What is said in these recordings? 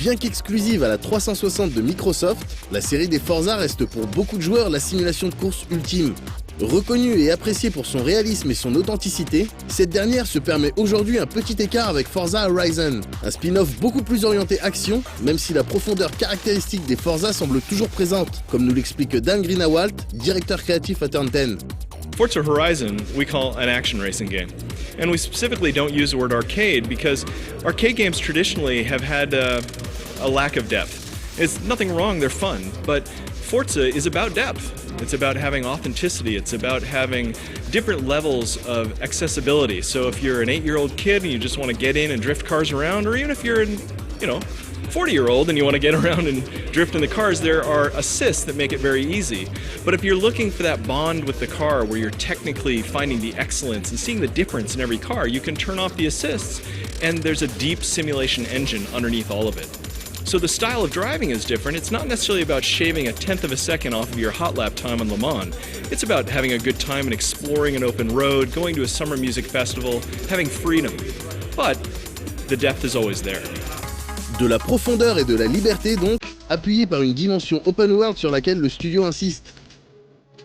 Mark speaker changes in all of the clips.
Speaker 1: Bien qu'exclusive à la 360 de Microsoft, la série des Forza reste pour beaucoup de joueurs la simulation de course ultime. Reconnue et appréciée pour son réalisme et son authenticité, cette dernière se permet aujourd'hui un petit écart avec Forza Horizon, un spin-off beaucoup plus orienté action, même si la profondeur caractéristique des Forza semble toujours présente, comme nous l'explique Dan Greenawalt, directeur créatif à Turn 10.
Speaker 2: Forza Horizon we call an action racing game. And we specifically don't use the word arcade because arcade games traditionally have had a lack of depth. It's nothing wrong, they're fun, but Forza is about depth. It's about having authenticity. It's about having different levels of accessibility. So if you're an 8-year-old kid and you just want to get in and drift cars around, or even if you're an, 40-year-old and you want to get around and drift in the cars, there are assists that make it very easy. But if you're looking for that bond with the car where you're technically finding the excellence and seeing the difference in every car, you can turn off the assists and there's a deep simulation engine underneath all of it. So the style of driving is different. It's not necessarily about shaving a tenth of a second off of your hot lap time on Le Mans. It's about having a good time and exploring an open road, going to a summer music festival, having freedom. But the depth is always there.
Speaker 1: De la profondeur et de la liberté donc, appuyée par une dimension open world sur laquelle le studio insiste.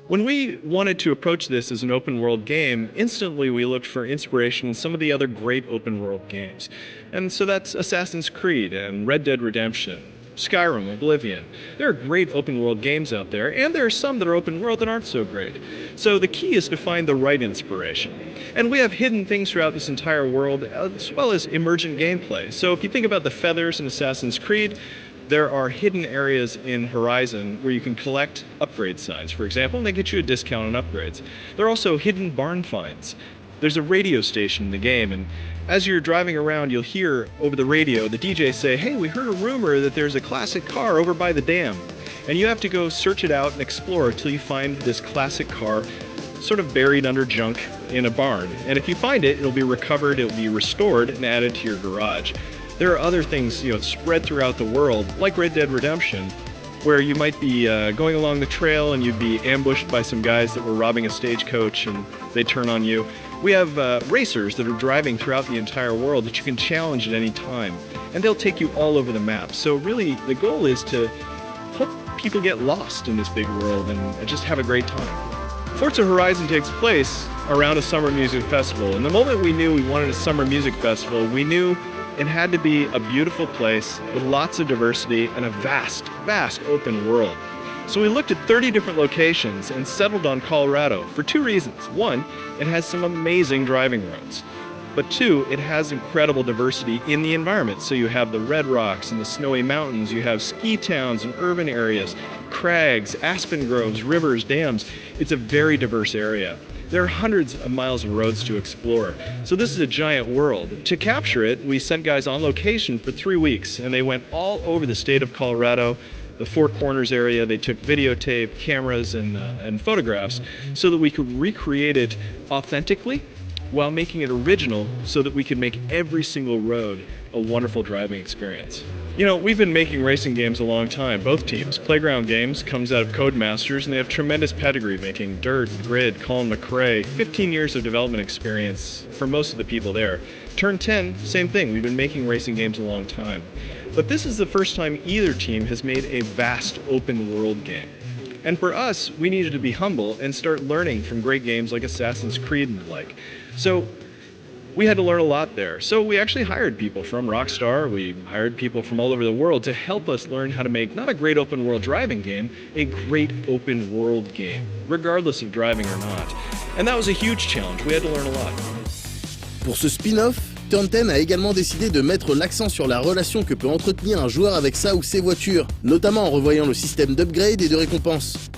Speaker 2: When we wanted to approach this as an open world game, instantly we looked for inspiration in some of the other great open world games. And so that's Assassin's Creed and Red Dead Redemption, Skyrim, Oblivion. There are great open world games out there, and there are some that are open world that aren't so great. So the key is to find the right inspiration. And we have hidden things throughout this entire world, as well as emergent gameplay. So if you think about the feathers in Assassin's Creed, there are hidden areas in Horizon where you can collect upgrade signs, for example, and they get you a discount on upgrades. There are also hidden barn finds. There's a radio station in the game, and as you're driving around, you'll hear over the radio the DJ say, "Hey, we heard a rumor that there's a classic car over by the dam." And you have to go search it out and explore until you find this classic car sort of buried under junk in a barn. And if you find it, it'll be recovered, it'll be restored and added to your garage. There are other things, spread throughout the world, like Red Dead Redemption, where you might be going along the trail and you'd be ambushed by some guys that were robbing a stagecoach and they turn on you. We have racers that are driving throughout the entire world that you can challenge at any time, and they'll take you all over the map. So really, the goal is to help people get lost in this big world and just have a great time. Forza Horizon takes place around a summer music festival, and the moment we knew we wanted a summer music festival, we knew it had to be a beautiful place with lots of diversity and a vast, vast open world. So we looked at 30 different locations and settled on Colorado for two reasons. One, it has some amazing driving roads. But two, it has incredible diversity in the environment. So you have the red rocks and the snowy mountains, you have ski towns and urban areas, crags, aspen groves, rivers, dams. It's a very diverse area. There are hundreds of miles of roads to explore. So this is a giant world. To capture it, we sent guys on location for 3 weeks, and they went all over the state of Colorado, the Four Corners area. They took videotape, cameras, and photographs so that we could recreate it authentically while making it original so that we could make every single road a wonderful driving experience. We've been making racing games a long time, both teams. Playground Games comes out of Codemasters, and they have tremendous pedigree making Dirt, Grid, Colin McRae, 15 years of development experience for most of the people there. Turn 10, same thing. We've been making racing games a long time. But this is the first time either team has made a vast open world game. And for us, we needed to be humble and start learning from great games like Assassin's Creed and the like. So we had to learn a lot there. So we actually hired people from Rockstar, we hired people from all over the world to help us learn how to make not a great open world driving game, a great open world game, regardless of driving or not. And that was a huge challenge. We had to learn a lot.
Speaker 1: Pour ce spin-off, Turn 10 a également décidé de mettre l'accent sur la relation que peut entretenir un joueur avec sa ou ses voitures, notamment en revoyant le système d'upgrade et de récompense.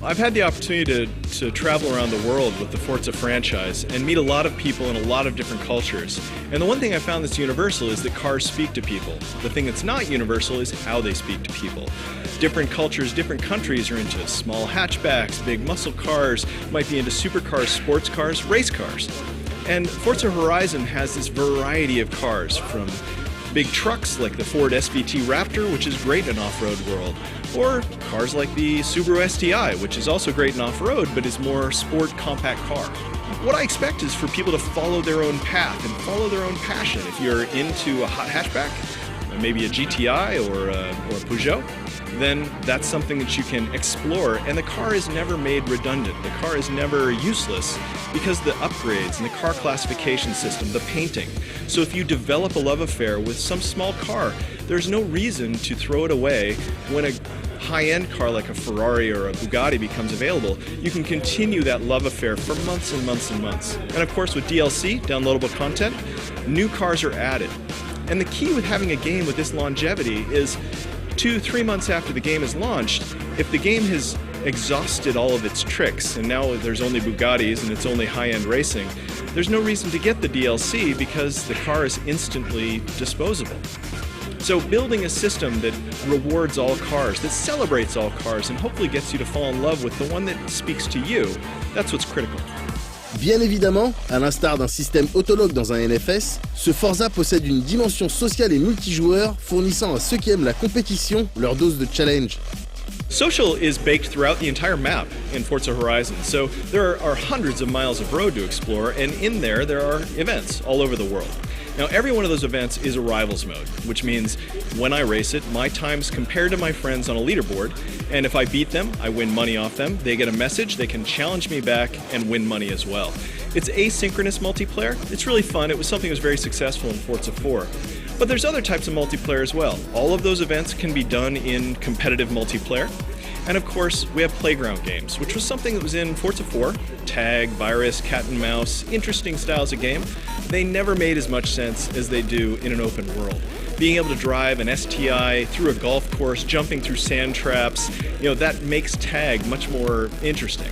Speaker 2: I've had the opportunity to travel around the world with the Forza franchise and meet a lot of people in a lot of different cultures. And the one thing I found that's universal is that cars speak to people. The thing that's not universal is how they speak to people. Different cultures, different countries are into small hatchbacks, big muscle cars, might be into supercars, sports cars, race cars. And Forza Horizon has this variety of cars, from big trucks like the Ford SVT Raptor, which is great in an off-road world, or cars like the Subaru STI, which is also great in off-road, but is more sport compact car. What I expect is for people to follow their own path and follow their own passion. If you're into a hot hatchback, maybe a GTI or a Peugeot, then that's something that you can explore. And the car is never made redundant. The car is never useless because the upgrades and the car classification system, the painting. So if you develop a love affair with some small car, there's no reason to throw it away when a high-end car like a Ferrari or a Bugatti becomes available. You can continue that love affair for months and months and months. And of course with DLC, downloadable content, new cars are added. And the key with having a game with this longevity is 2-3 months after the game is launched, if the game has exhausted all of its tricks and now there's only Bugattis and it's only high-end racing, there's no reason to get the DLC because the car is instantly disposable. So building a system that rewards all cars, that celebrates all cars, and hopefully gets you to fall in love with the one that speaks to you, that's what's critical.
Speaker 1: Bien évidemment, à l'instar d'un système autologue dans un NFS, ce Forza possède une dimension sociale et multijoueur, fournissant à ceux qui aiment la compétition leur dose de challenge.
Speaker 2: Social is baked throughout the entire map in Forza Horizon, so there are hundreds of miles of road to explore, and in there are events all over the world. Now every one of those events is a rivals mode, which means when I race it, my time's compared to my friends on a leaderboard, and if I beat them, I win money off them, they get a message, they can challenge me back and win money as well. It's asynchronous multiplayer, it's really fun, it was something that was very successful in Forza 4. But there's other types of multiplayer as well. All of those events can be done in competitive multiplayer. And of course, we have playground games, which was something that was in Forza 4, tag, virus, cat and mouse, interesting styles of game. They never made as much sense as they do in an open world. Being able to drive an STI through a golf course, jumping through sand traps, that makes tag much more interesting.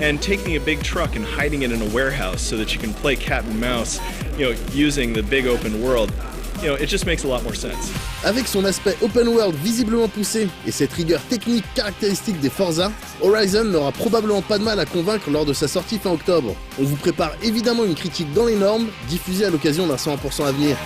Speaker 2: And taking a big truck and hiding it in a warehouse so that you can play cat and mouse, using the big open world, it just makes a lot more sense.
Speaker 1: Avec son aspect open world visiblement poussé et cette rigueur technique caractéristique des Forza, Horizon n'aura probablement pas de mal à convaincre lors de sa sortie fin octobre. On vous prépare évidemment une critique dans les normes, diffusée à l'occasion d'un 100% à venir.